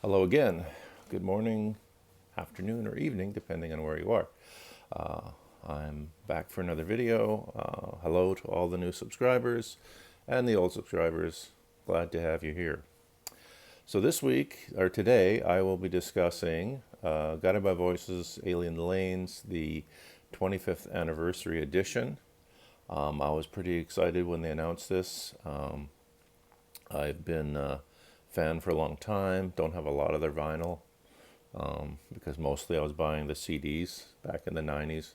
Hello again. Good morning, afternoon, or evening, depending on where you are. I'm back for another video. Hello to all the new subscribers and the old subscribers. Glad to have you here. So this week, or today, I will be discussing Guided by Voices Alien Lanes, the 25th anniversary edition. I was pretty excited when they announced this. I've been a fan for a long time. Don't have a lot of their vinyl because mostly I was buying the CDs back in the 90s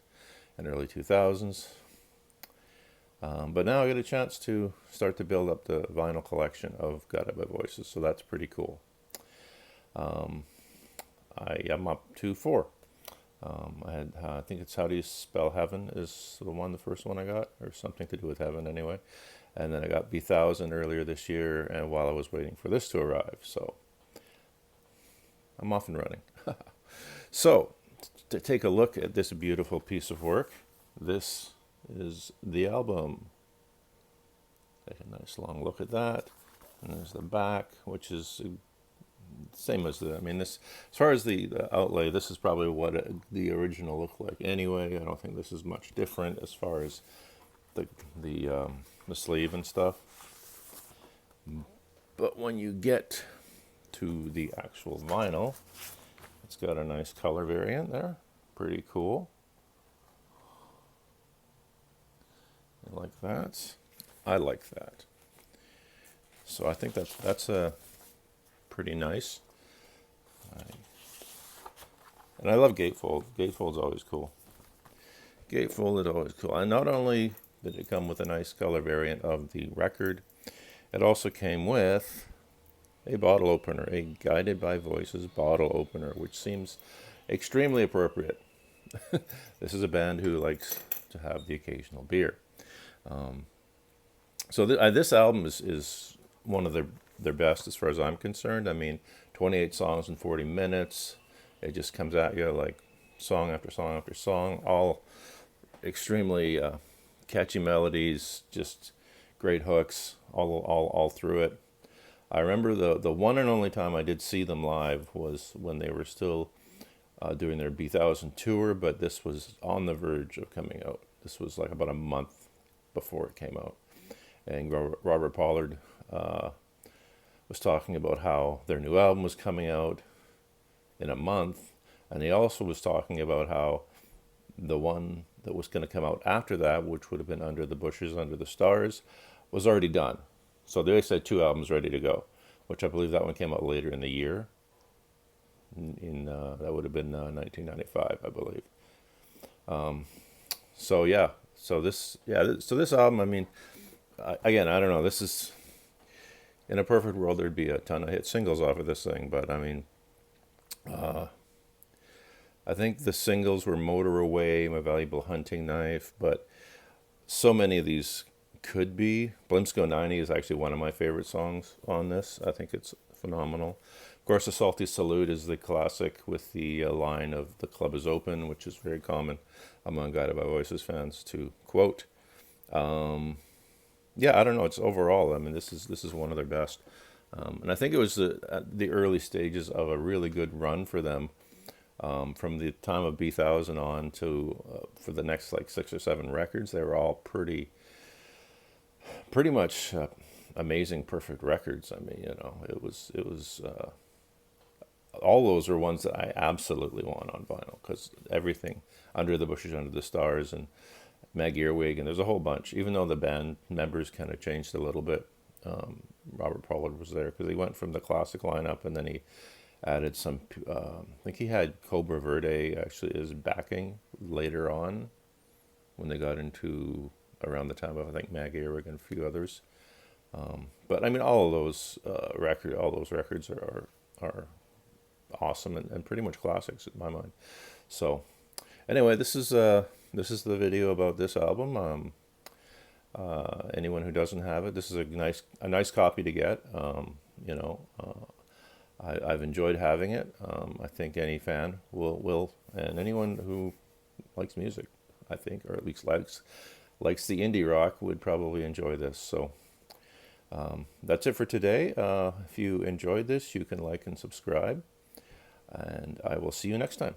and early 2000s. But now I get a chance to start to build up the vinyl collection of Guided by Voices, so that's pretty cool. I am up to 4. I think it's How Do You Spell Heaven is the first one I got, or something to do with heaven anyway. And then I got B1000 earlier this year, and while I was waiting for this to arrive, so I'm off and running. So, to take a look at this beautiful piece of work, this is the album. Take a nice long look at that. And there's the back, which is same as this, as far as the outlay, this is probably what the original looked like anyway. I don't think this is much different as far as the sleeve and stuff. But when you get to the actual vinyl, it's got a nice color variant there. Pretty cool. I like that. I like that. So I think that's a pretty nice. And I love gatefold. Gatefold's always cool. Gatefold is always cool. And not only did it come with a nice color variant of the record, it also came with a bottle opener, a Guided by Voices bottle opener, which seems extremely appropriate. This is a band who likes to have the occasional beer. So this album is one of their best as far as I'm concerned. 28 songs in 40 minutes. It just comes at you like song after song after song, all extremely catchy melodies, just great hooks all through it. I remember the one and only time I did see them live was when they were still doing their B1000 tour, but this was on the verge of coming out. This was like about a month before it came out. And Robert Pollard was talking about how their new album was coming out in a month, and he also was talking about how the one that was going to come out after that, which would have been Under the Bushes, Under the Stars, was already done. So they said 2 albums ready to go, which I believe that one came out later in the year. That would have been 1995, I believe. So this album, again, I don't know. This is, in a perfect world, there'd be a ton of hit singles off of this thing, but I think the singles were Motor Away, My Valuable Hunting Knife, but so many of these could be. Blimsko 90 is actually one of my favorite songs on this. I think it's phenomenal. Of course, A Salty Salute is the classic with the line of "The club is open," which is very common among Guided by Voices fans to quote. I don't know. It's overall, this is one of their best. And I think it was the early stages of a really good run for them. From the time of B1000 on to for the next like 6 or 7 records, they were all pretty much amazing, perfect records. It was all those are ones that I absolutely want on vinyl, because everything, Under the Bushes, Under the Stars, and Meg Earwig, and there's a whole bunch. Even though the band members kind of changed a little bit, Robert Pollard was there because he went from the classic lineup, and then he added some. I think he had Cobra Verde actually as backing later on, when they got into around the time of, I think, Mag Earwig and a few others. But all of those records are awesome and pretty much classics in my mind. So anyway, this is the video about this album. Anyone who doesn't have it, this is a nice copy to get. I've enjoyed having it. I think any fan will, and anyone who likes music, I think, or at least likes the indie rock, would probably enjoy this. So That's it for today. If you enjoyed this, you can like and subscribe, and I will see you next time.